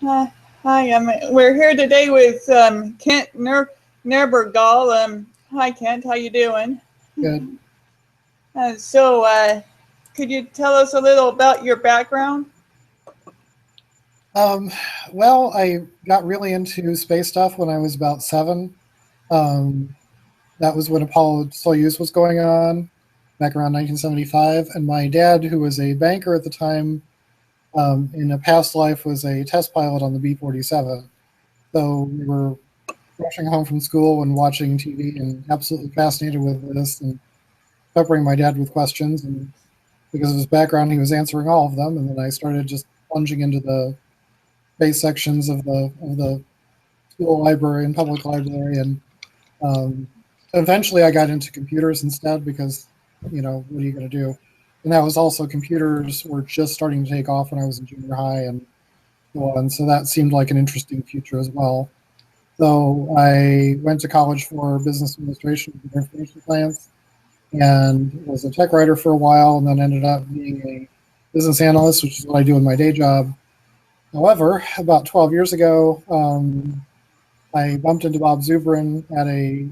Uh, Hi, we're here today with Kent Nebergall. Hi, Kent. How you doing? Good. Could you tell us a little about your background? Um, well, I got really into space stuff when I was about 7. Um, that was when Apollo Soyuz was going on, back around 1975. And my dad, who was a banker at the time, in a past life was a test pilot on the B-47. So we were rushing home from school and watching TV and absolutely fascinated with this and peppering my dad with questions. And because of his background, he was answering all of them. And then I started just plunging into the base sections of the school library and public library, and um, eventually I got into computers instead because, what are you going to do? And that was also computers were just starting to take off when I was in junior high and so on. So that seemed like an interesting future as well. So I went to college for business administration and information science and was a tech writer for a while, and then ended up being a business analyst, which is what I do in my day job. However, about 12 years ago, I bumped into Bob Zubrin at a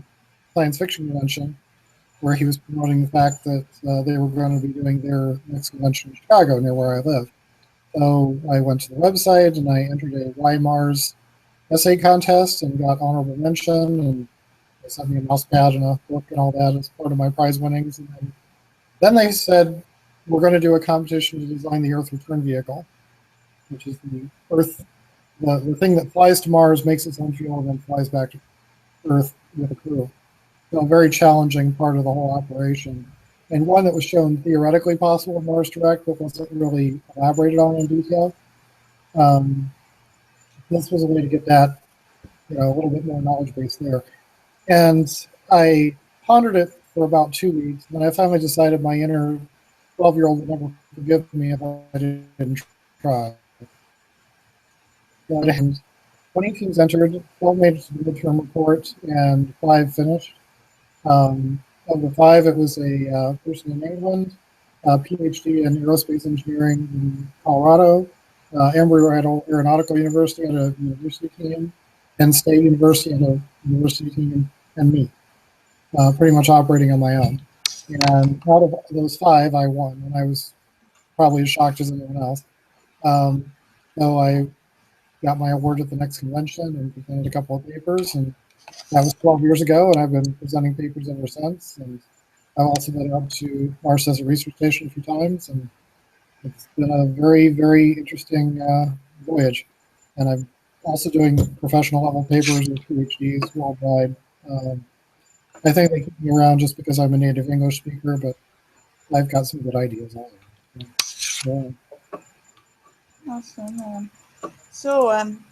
science fiction convention where he was promoting the fact that they were going to be doing their next convention in Chicago, near where I live. So I went to the website and I entered a Why Mars essay contest and got honorable mention. And they sent me a mouse pad and a book and all that as part of my prize winnings. And then they said, we're going to do a competition to design the Earth return vehicle, which is the Earth, the thing that flies to Mars, makes its own fuel, and then flies back to Earth with a crew. So a very challenging part of the whole operation, and one that was shown theoretically possible in Mars Direct, but wasn't really elaborated on in detail. Um, this was a way to get that, a little bit more knowledge base there. And I pondered it for about 2 weeks, and then I finally decided my inner 12-year-old would never forgive me if I didn't try. And 20 teams entered, 12 made it to the midterm report, and 5 finished. Of the 5, it was a person in England, a PhD in aerospace engineering in Colorado, Embry-Riddle Aeronautical University had a university team, and State University had a university team, and me, pretty much operating on my own. And out of those 5, I won, and I was probably as shocked as anyone else. So I got my award at the next convention and presented a couple of papers, and that was 12 years ago, and I've been presenting papers ever since. And I've also been up to Mars as a research station a few times, and it's been a very, very interesting voyage. And I'm also doing professional level papers and PhDs worldwide. I think they keep me around just because I'm a native English speaker, but I've got some good ideas on it. Yeah. Awesome. So, um,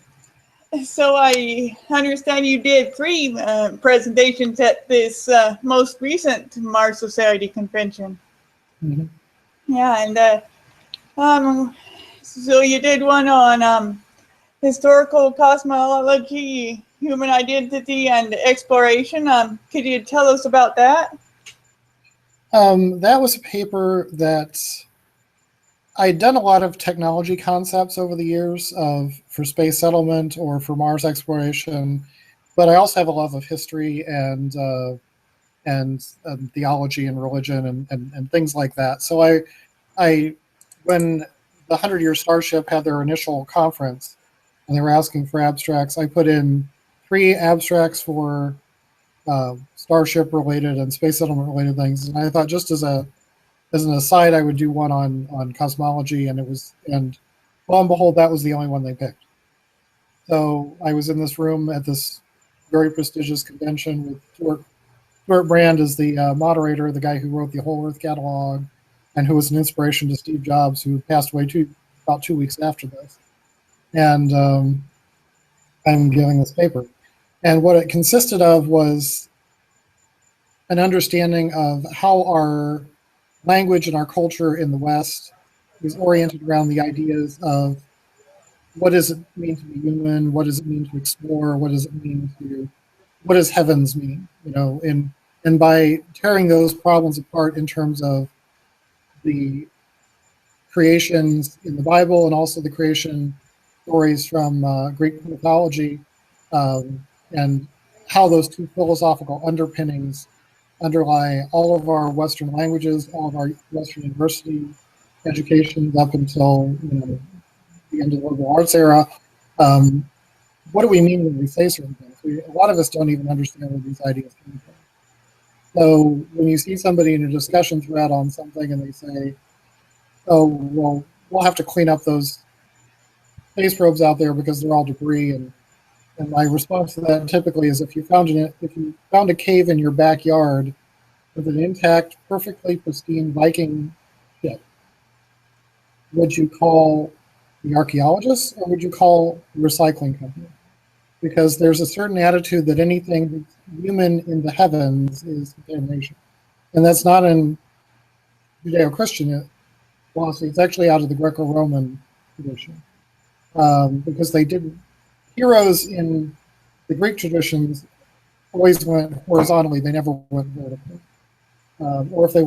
so I understand you did 3 presentations at this most recent Mars Society convention. Mm-hmm. Yeah, and so you did one on historical cosmology, human identity, and exploration. Could you tell us about that? That was a paper that I'd done a lot of technology concepts over the years for space settlement or for Mars exploration, but I also have a love of history and theology and religion and things like that. So I when the 100-Year Starship had their initial conference and they were asking for abstracts, I put in 3 abstracts for Starship related and space settlement related things, and I thought just as an aside, I would do one on cosmology, and lo and behold, that was the only one they picked. So I was in this room at this very prestigious convention with Stuart Brand as the moderator, the guy who wrote the Whole Earth catalog, and who was an inspiration to Steve Jobs, who passed away about 2 weeks after this. And I'm giving this paper. And what it consisted of was an understanding of how our language and our culture in the West is oriented around the ideas of what does it mean to be human, what does it mean to explore, what does heavens mean, and by tearing those problems apart in terms of the creations in the Bible and also the creation stories from Greek mythology, and how those two philosophical underpinnings underlie all of our Western languages, all of our Western university education up until the end of the liberal arts era. What do we mean when we say certain things? A lot of us don't even understand where these ideas come from. So when you see somebody in a discussion thread on something and they say, "Oh, well, we'll have to clean up those space probes out there because they're all debris," and my response to that typically is, if you found a cave in your backyard with an intact, perfectly pristine Viking ship, would you call the archaeologists or would you call the recycling company? Because there's a certain attitude that anything human in the heavens is contamination. And that's not in Judeo-Christian philosophy. It's actually out of the Greco-Roman tradition. Because they didn't, heroes in the Greek traditions always went horizontally, they never went vertically. Or if they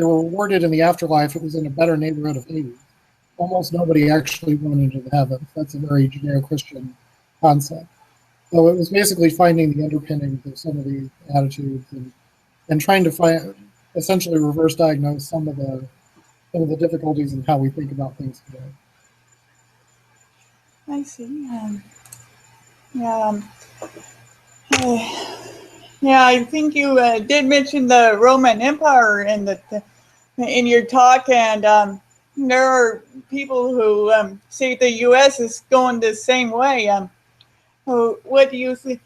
were rewarded in the afterlife, it was in a better neighborhood of Hades. Almost nobody actually went into the heavens. That's a very Judeo-Christian concept. So it was basically finding the underpinnings of some of these attitudes and trying to essentially reverse diagnose some of the difficulties in how we think about things today. I see. Yeah. Yeah, I think you did mention the Roman Empire in your talk, and there are people who say the U.S. is going the same way. What do you think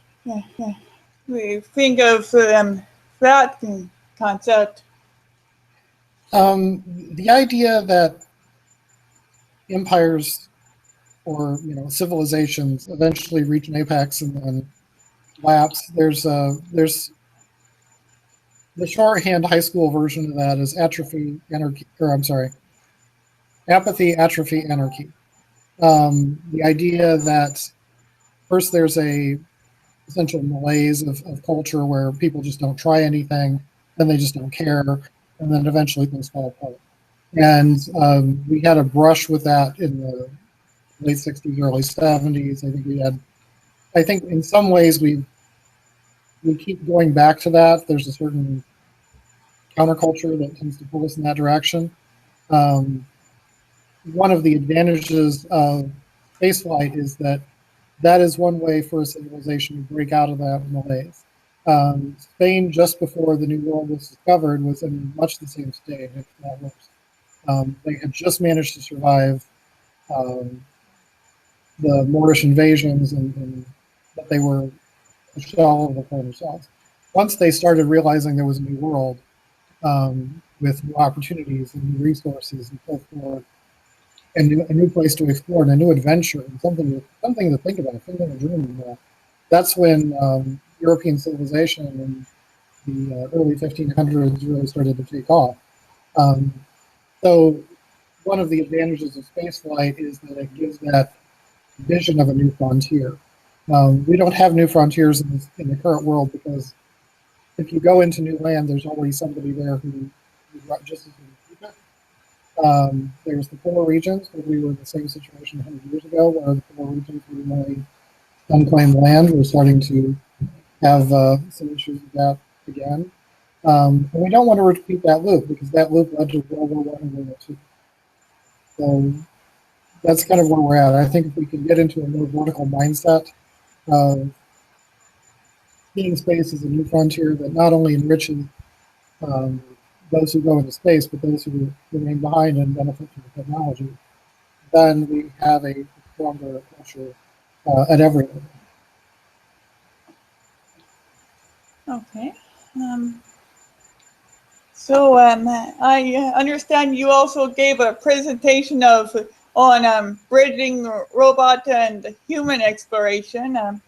of that concept? The idea that empires or civilizations eventually reach an apex and then collapse. There's the shorthand high school version of that is apathy, atrophy, anarchy. The idea that first there's a essential malaise of culture where people just don't try anything, then they just don't care, and then eventually things fall apart. And we had a brush with that in the late 60s, early 70s. I think in some ways we keep going back to that. There's a certain counterculture that tends to pull us in that direction. One of the advantages of spaceflight is that is one way for a civilization to break out of that malaise. Spain, just before the New World was discovered, was in much the same state, if not worse. They had just managed to survive the Moorish invasions, but they were a shell of the former selves. Once they started realizing there was a new world with new opportunities and new resources and so forth, and a new place to explore and a new adventure and something to think about, something to dream about. That's when European civilization in the early 1500s really started to take off. So one of the advantages of spaceflight is that it gives that vision of a new frontier. We don't have new frontiers in the current world because if you go into new land, there's already somebody there who just as there's the polar regions, where we were in the same situation 100 years ago, where the polar regions were really unclaimed land. We're starting to have some issues with that again. And we don't want to repeat that loop because that loop led to World War I and World War II. So that's kind of where we're at. I think if we can get into a more vertical mindset of seeing space as a new frontier that not only enriches those who go into space, but those who remain behind and benefit from the technology, then we have a stronger culture at every level. Okay. So I understand you also gave a presentation on bridging robot and human exploration.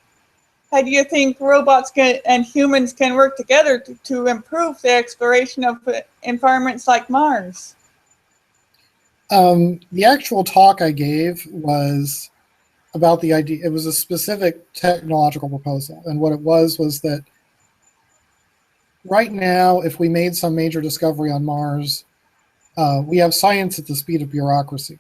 How do you think robots and humans can work together to improve the exploration of environments like Mars? The actual talk I gave was about the idea. It was a specific technological proposal, and what it was that right now, if we made some major discovery on Mars, we have science at the speed of bureaucracy.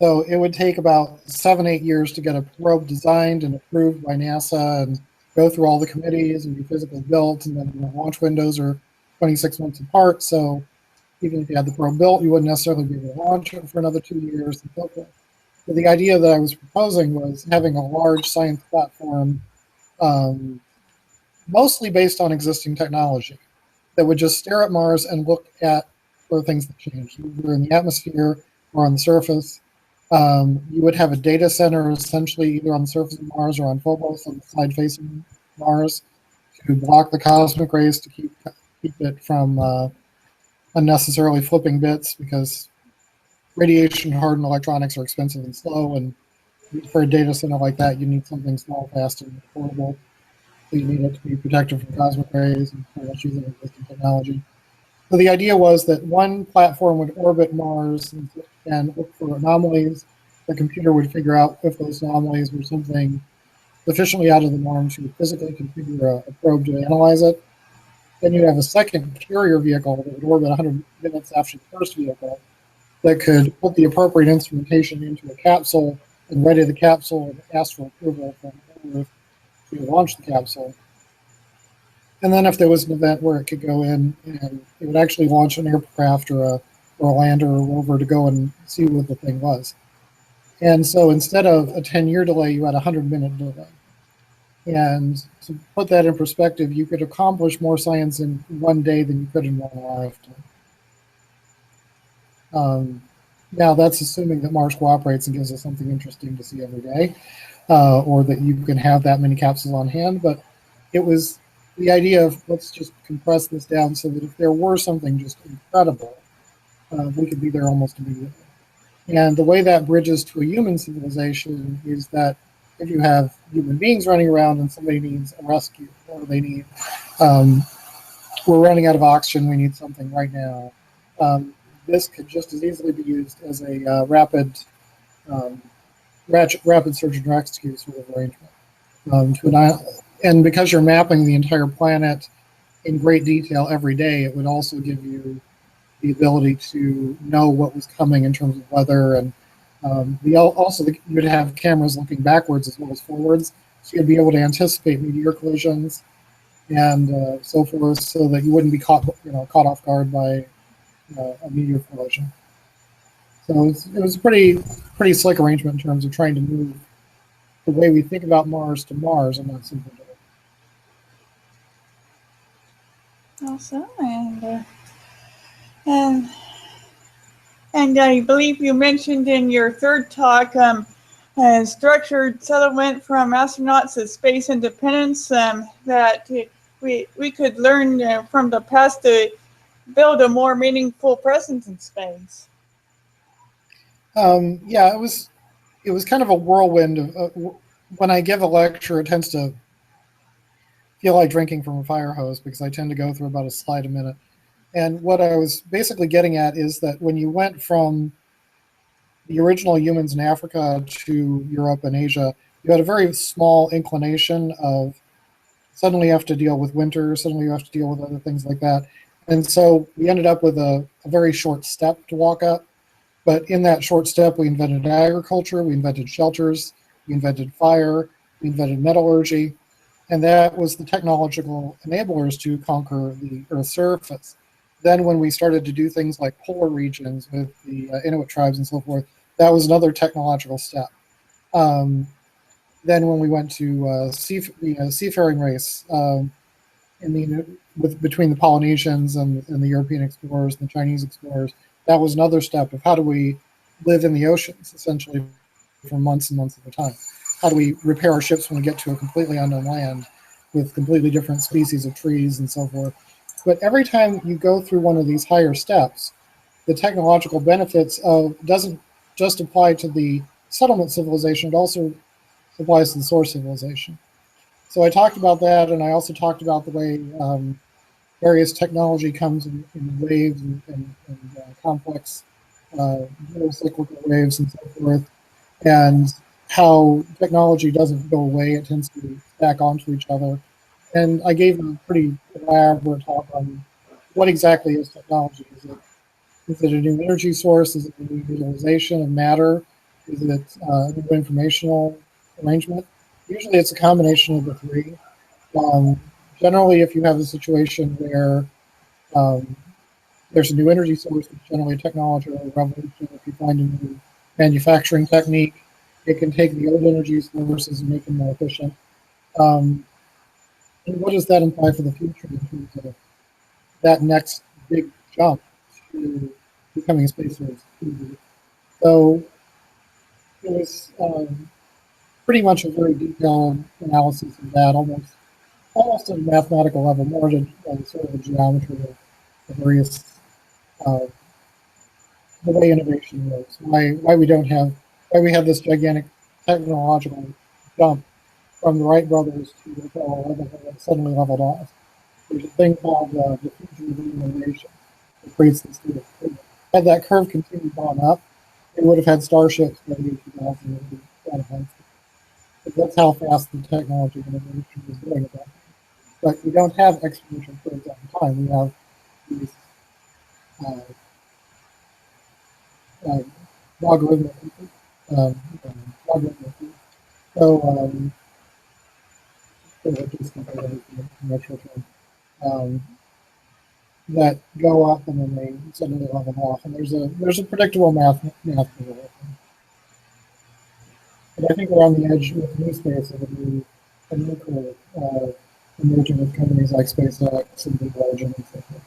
So it would take about 7, 8 years to get a probe designed and approved by NASA and go through all the committees and be physically built. And then the launch windows are 26 months apart. So even if you had the probe built, you wouldn't necessarily be able to launch it for another 2 years and so forth. So the idea that I was proposing was having a large science platform, um, mostly based on existing technology, that would just stare at Mars and look at for things that change, either in the atmosphere or on the surface. You would have a data center essentially either on the surface of Mars or on Phobos on the side facing Mars to block the cosmic rays to keep it from unnecessarily flipping bits, because radiation hardened electronics are expensive and slow, and for a data center like that you need something small, fast, and affordable. So you need it to be protected from cosmic rays and pretty much using existing technology. So the idea was that one platform would orbit Mars and look for anomalies. The computer would figure out if those anomalies were something sufficiently out of the norm to physically configure a probe to analyze it. Then you have a second carrier vehicle that would orbit 100 minutes after the first vehicle that could put the appropriate instrumentation into a capsule and ready the capsule and ask for approval from Earth to launch the capsule. And then if there was an event where it could go in and it would actually launch an aircraft or a lander or a rover to go and see what the thing was. And so instead of a 10-year delay, you had a 100-minute delay. And to put that in perspective, you could accomplish more science in one day than you could in one lifetime. Now, that's assuming that Mars cooperates and gives us something interesting to see every day, or that you can have that many capsules on hand. But it was the idea of let's just compress this down so that if there were something just incredible, we could be there almost immediately. And the way that bridges to a human civilization is that if you have human beings running around and somebody needs a rescue, or they need, we're running out of oxygen, we need something right now, this could just as easily be used as a rapid search and rescue sort of arrangement. And because you're mapping the entire planet in great detail every day, it would also give you the ability to know what was coming in terms of weather. And you'd have cameras looking backwards as well as forwards, so you'd be able to anticipate meteor collisions and so forth, so that you wouldn't be caught off guard by a meteor collision. So it was a pretty slick arrangement in terms of trying to move the way we think about Mars to Mars and not simply to Earth. Awesome. And I believe you mentioned in your third talk structured settlement from astronauts to space independence, that we could learn from the past to build a more meaningful presence in space. Yeah, it was kind of a whirlwind. When I give a lecture, it tends to feel like drinking from a fire hose because I tend to go through about a slide a minute. And what I was basically getting at is that when you went from the original humans in Africa to Europe and Asia, you had a very small inclination of suddenly you have to deal with winter, suddenly you have to deal with other things like that. And so we ended up with a very short step to walk up. But in that short step, we invented agriculture, we invented shelters, we invented fire, we invented metallurgy, and that was the technological enablers to conquer the Earth's surface. Then when we started to do things like polar regions with the Inuit tribes and so forth, that was another technological step. Then when we went to seafaring race between the Polynesians and the European explorers and the Chinese explorers, that was another step of how do we live in the oceans, essentially, for months and months at a time. How do we repair our ships when we get to a completely unknown land with completely different species of trees and so forth. But every time you go through one of these higher steps, the technological benefits doesn't just apply to the settlement civilization, it also applies to the source civilization. So I talked about that, and I also talked about the way various technology comes in waves and complex cyclical waves and so forth, and how technology doesn't go away, it tends to stack onto each other. And I gave a pretty elaborate talk on what exactly is technology. Is it a new energy source? Is it a new utilization of matter? Is it a new informational arrangement? Usually it's a combination of the three. Um, Generally, if you have a situation where um, there's a new energy source, it's generally a technological revolution. If you find a new manufacturing technique, it can take the old energy sources and make them more efficient. Um, and what does that imply for the future in terms of that next big jump to becoming a space force? So it was pretty much a very detailed analysis of that, almost at a mathematical level, more to sort of a geometry of the various uh, the way innovation works, why we have this gigantic technological jump from the Wright brothers to the Apollo 11 that suddenly leveled off. There's a thing called the future of innovation that creates this sort of curve. Had that curve continued on up, it would have had starships by the year 2000. Because that's how fast the technology innovation is going at that point. But we don't have exponential curves all the time. We have these uh, uh, logarithmic, um, logarithmic. So, just natural term, um, that go up and then they suddenly level off, and there's a predictable math for it. But I think we're on the edge with new space of a new curve emerging with companies like SpaceX and Blue Origin and so forth.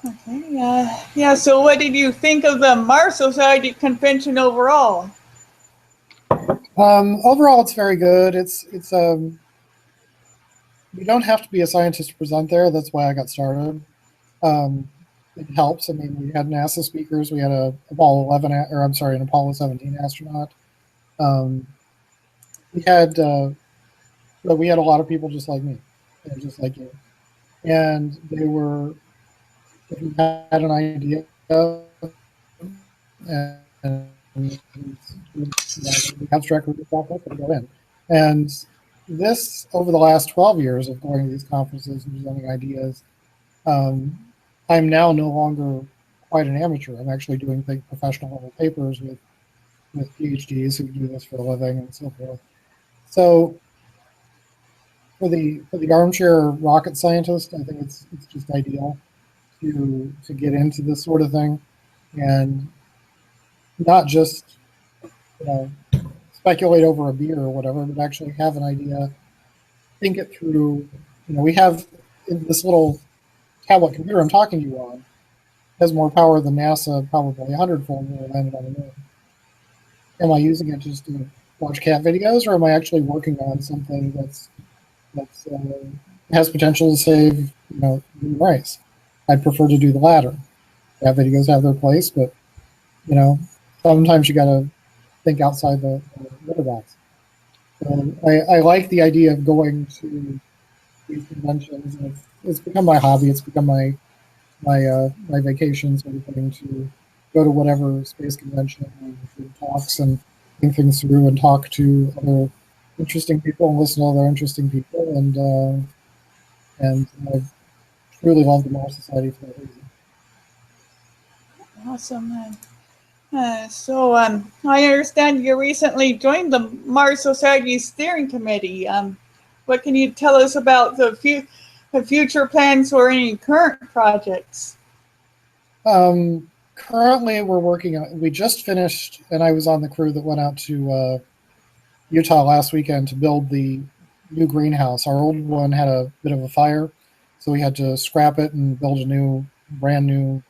Okay. Yeah. So, what did you think of the Mars Society convention overall? Overall, it's very good. It's you don't have to be a scientist to present there. That's why I got started. Um, it helps. I mean, we had NASA speakers. We had a Apollo 11, or I'm sorry, an Apollo 17 astronaut. Um, we had, but we had a lot of people just like me, and just like you, and they were. If you had an idea, and the abstract would pop up and go in. And this, over the last 12 years of going to these conferences and presenting ideas, um, I'm now no longer quite an amateur. I'm actually doing professional level papers with PhDs who do this for a living and so forth. So for the armchair rocket scientist, I think it's just ideal to get into this sort of thing and not just you know speculate over a beer or whatever, but actually have an idea, think it through. We have this little tablet computer I'm talking to you on has more power than NASA, probably 100-fold when it landed on the moon. Am I using it just to watch cat videos, or am I actually working on something that's has potential to save human race? I'd prefer to do the latter. Cat videos have their place, but sometimes you got to think outside the litter box. So I like the idea of going to these conventions, and it's become my hobby. It's become my vacation sort of thing, to go to whatever space convention and talks and think things through and talk to other interesting people and listen to other interesting people, and I truly love the Mars Society for that reason. Awesome. I understand you recently joined the Mars Society steering committee. What can you tell us about the future plans or any current projects? Currently, we're working on. We just finished, and I was on the crew that went out to Utah last weekend to build the new greenhouse. Our old one had a bit of a fire, so we had to scrap it and build a brand new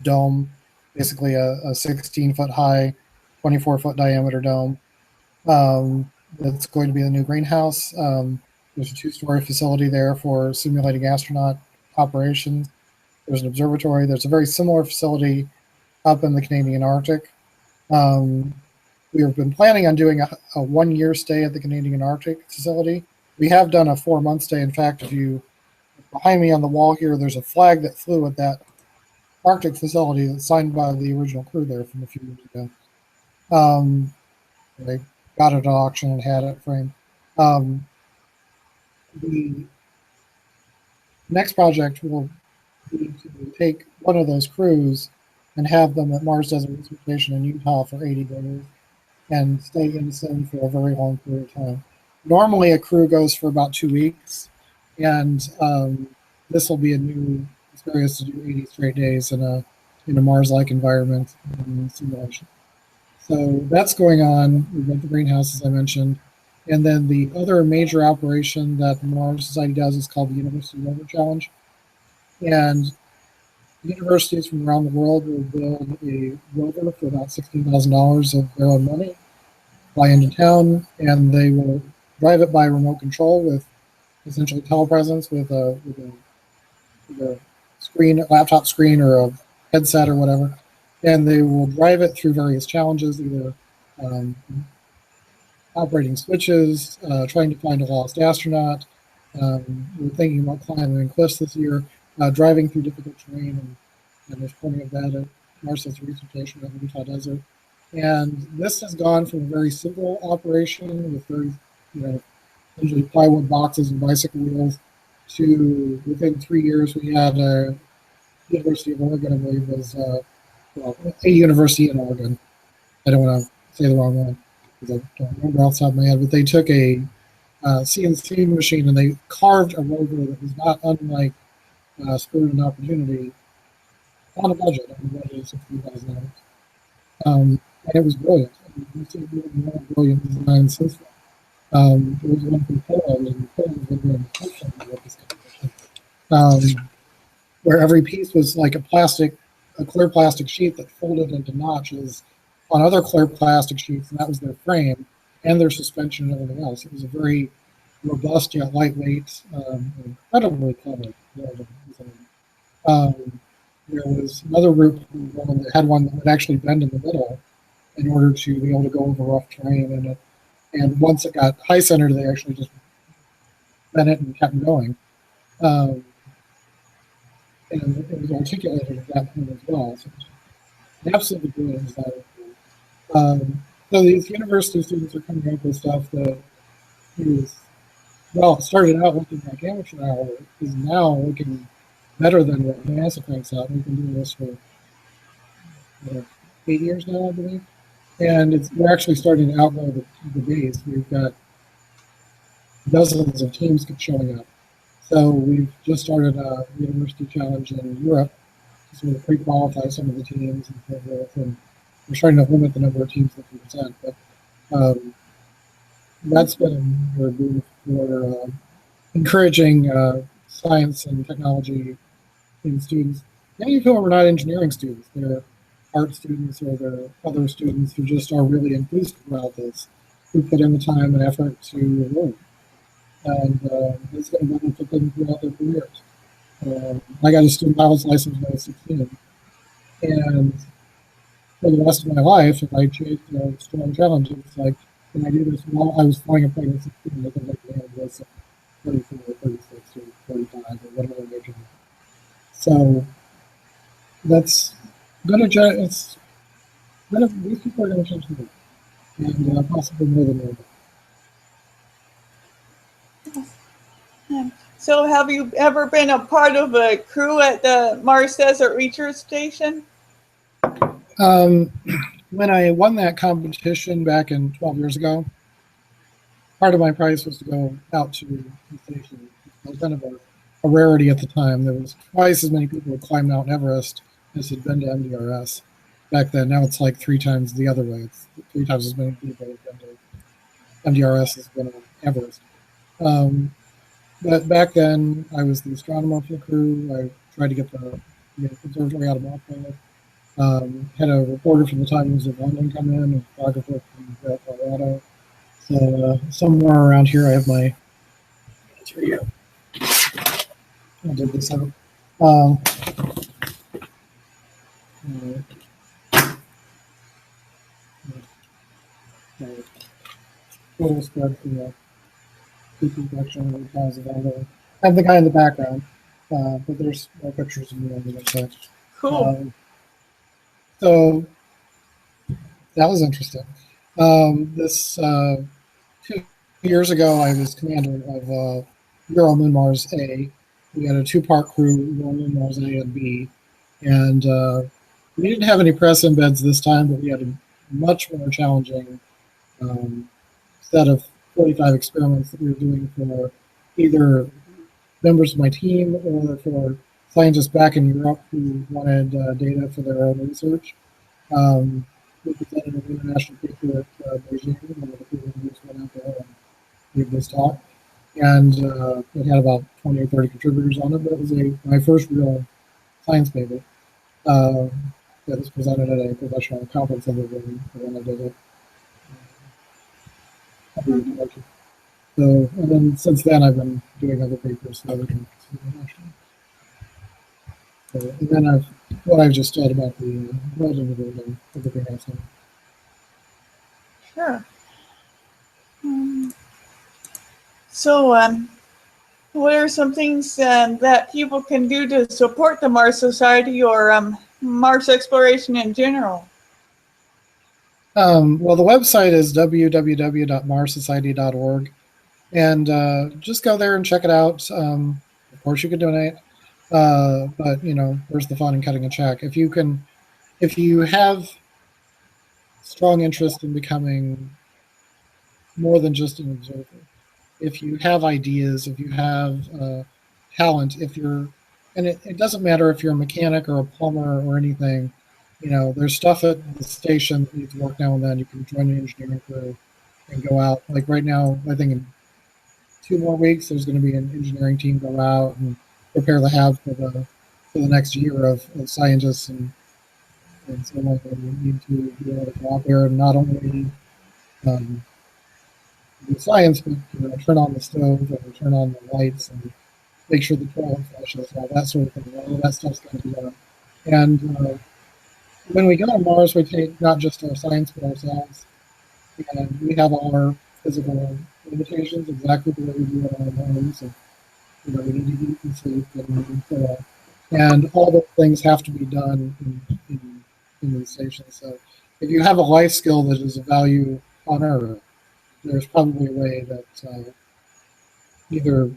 dome, basically a 16-foot high, 24-foot diameter dome. That's going to be the new greenhouse. There's a 2-story facility there for simulating astronaut operations. There's an observatory. There's a very similar facility up in the Canadian Arctic. We have been planning on doing a 1-year stay at the Canadian Arctic facility. We have done a 4-month stay. In fact, if you behind me on the wall here, there's a flag that flew at that Arctic facility that's signed by the original crew there from a few years ago. They got it at auction and had it framed. The next project will be to take one of those crews and have them at Mars Desert Research Station in Utah for 80 days and stay in sim for a very long period of time. Normally, a crew goes for about 2 weeks, and this will be a new experience to do 80 straight days in a Mars-like environment in simulation. So that's going on. We've got the greenhouse, as I mentioned. And then the other major operation that the Mars Society does is called the University Rover Challenge. And universities from around the world will build a rover for about $16,000 of their own money, fly into town, and they will drive it by remote control with essentially telepresence with a screen, a laptop screen, or a headset or whatever. And they will drive it through various challenges, either um, operating switches, trying to find a lost astronaut. We're thinking about climbing cliffs this year, driving through difficult terrain, and there's plenty of that at Mars Research Station in the Utah Desert. And this has gone from a very simple operation with very, usually plywood boxes and bicycle wheels to within 3 years we had a University of Oregon, I believe, was a university in Oregon. I don't want to say the wrong one because I don't remember off the top of my head, but they took a CNC machine and they carved a rover that was not unlike Spirit and Opportunity on a budget of $60,000. And it was brilliant. We've seen more brilliant designs since then. There was one from Poland, and Poland has been doing exceptionally with this competition, where every piece was like a clear plastic sheet that folded into notches on other clear plastic sheets, and that was their frame and their suspension and everything else. It was a very robust yet lightweight, incredibly clever design. There was another group that had one that would actually bend in the middle in order to be able to go over rough terrain in it. And once it got high centered, they actually just bent it and kept going. And it was articulated at that point as well. So absolutely brilliant design. So these university students are coming up with stuff that is, well, it started out looking like amateur hour, is now looking better than what NASA cranks out. We've been doing this for 8 years now, I believe. And we're actually starting to outgrow the base. We've got dozens of teams showing up. So we've just started a university challenge in Europe to sort of pre-qualify some of the teams and so forth. And we're starting to limit the number of teams that can present. But that's been a boon for encouraging science and technology in students. Many of whom are not engineering students. They're art students or they're other students who just are really enthused about this, who put in the time and effort to learn. And it's going to benefit them throughout their careers. I got a student pilot's license when I was 16. And for the rest of my life, if I chased a strong challenge, it's like, can I do this while I was flying a plane at 16? I think I was 34 or 36 or 45 or whatever age. So that's going to, these people are going to change the world, and possibly more than normal. So have you ever been a part of a crew at the Mars Desert Research Station? When I won that competition back in 12 years ago, part of my prize was to go out to the station. It was kind of a rarity at the time. There was twice as many people who climbed Mount Everest as had been to MDRS back then. Now it's like 3 times the other way. It's 3 times as many people have been to MDRS as been on Everest. But back then, I was the astronomer for the crew. I tried to get the observatory out of Montana. Had a reporter from the Times of London come in, a photographer from Colorado. So somewhere around here, I have my. I did this out. Photo spread for the people collection of the guys available. I have the guy in the background, but there's more pictures of me on the website. Cool. So that was interesting. This 2 years ago, I was commander of Euro Moon Mars A. We had a 2-part crew, Euro Moon Mars A and B, and We didn't have any press embeds this time, but we had a much more challenging set of 45 experiments that we were doing for either members of my team or for scientists back in Europe who wanted data for their own research. We presented an international paper at Beijing, one of the people who went out there and gave this talk. And it had about 20 or 30 contributors on it, but it was my first real science paper that was presented at a professional conference other than the one I did it. So, and then since then, I've been doing other papers for other countries internationally. So, and then what I've just said about the building of the greenhouse. Sure. So, what are some things that people can do to support the Mars Society or Mars exploration in general? Well, the website is www.marssociety.org, and just go there and check it out. Of course, you can donate, but where's the fun in cutting a check? If you have strong interest in becoming more than just an observer, if you have ideas, if you have talent, and it doesn't matter if you're a mechanic or a plumber or anything, there's stuff at the station that needs work now and then. You can join the engineering crew and go out. Like right now, I think in 2 more weeks, there's going to be an engineering team go out and prepare the lab for the next year of scientists and so on. We need to be able to go out there and not only do science, but turn on the stove and turn on the lights and make sure the toilet flushes, all that sort of thing. All of that stuff's got to be done. And when we go to Mars, we take not just our science, but ourselves. And we have all our physical limitations, exactly the way we do it on our homes. And, we need to eat and sleep and all those things have to be done in these stations. So if you have a life skill that is of value on Earth, there's probably a way that either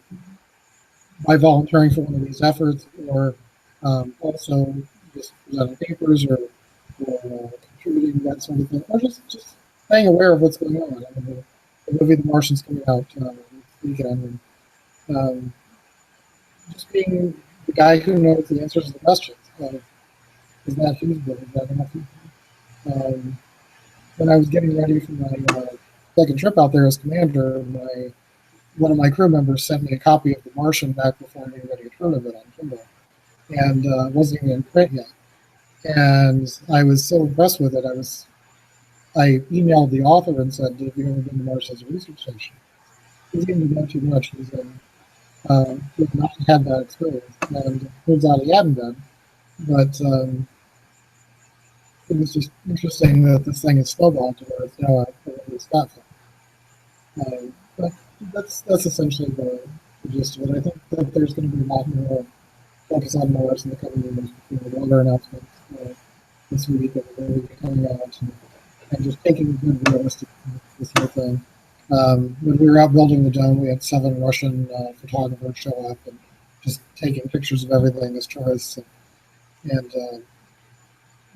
by volunteering for one of these efforts or also just presenting papers or contributing that sort of thing, or just staying aware of what's going on. I mean, the movie The Martian's coming out this weekend, and just being the guy who knows the answers to the questions. Is that feasible? Is that enough? When I was getting ready for my second trip out there as commander, one of my crew members sent me a copy of The Martian back before anybody had heard of it on Kindle, and it wasn't even in print yet. And I was so impressed with it, I emailed the author and said, "Have you ever been to Mars as a research station?" He didn't know too much. He said he had not had that experience, and it turns out he hadn't been. But it was just interesting that this thing is snowballed to where it's now a spot. But that's essentially the gist of it. I think that there's going to be a lot more focus on Mars in the coming years between the weather announcements this week and the movie coming out and just taking a good realistic this whole thing. When we were out building the dome, we had 7 Russian photographers show up and just taking pictures of everything as tourists. And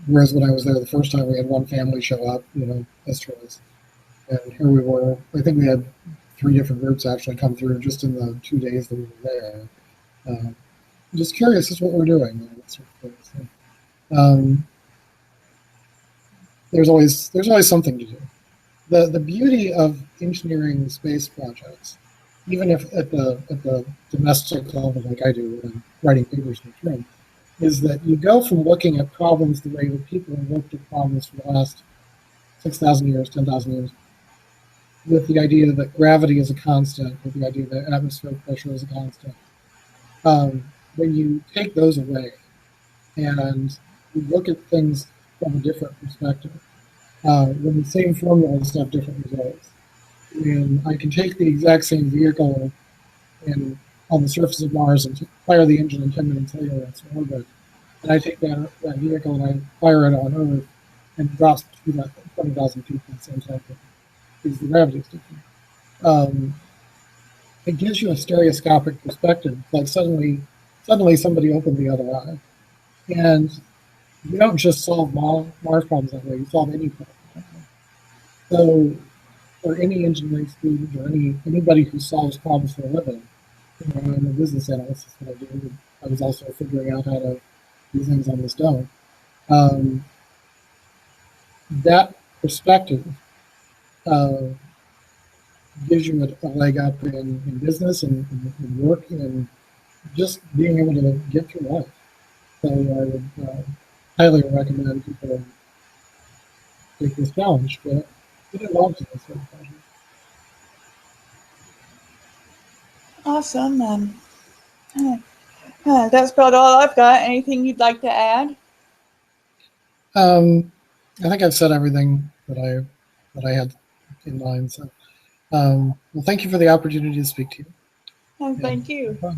whereas when I was there the first time, we had 1 family show up, as tourists. And here we were. I think we had 3 different groups actually come through just in the 2 days that we were there. I'm just curious as to what we're doing. There's always something to do. The beauty of engineering space projects, even if at the domestic level like I do when I'm writing papers in the room, is that you go from looking at problems the way that people have looked at problems for the last 6,000 years, 10,000 years, with the idea that gravity is a constant, with the idea that atmospheric pressure is a constant. When you take those away and you look at things from a different perspective, when the same formulas have different results, and I can take the exact same vehicle and on the surface of Mars and fire the engine, and 10 minutes later it's in orbit, and I take that vehicle and I fire it on Earth and it drops to 20,000 feet at the same time because the gravity is different. It gives you a stereoscopic perspective, like suddenly somebody opened the other eye. And you don't just solve Mars problems that way, you solve any problem that way. So for any engineering student or anybody who solves problems for a living, I'm a business analyst, is what I do. I was also figuring out how to do things on this dome. That perspective uh, gives you a leg up in business and work and just being able to get through life. So I would highly recommend people take this challenge, but get involved in this sort of project. Awesome. That's about all I've got. Anything you'd like to add? I think I've said everything that I had in mind. So, well, thank you for the opportunity to speak to you. Thank you. Bye.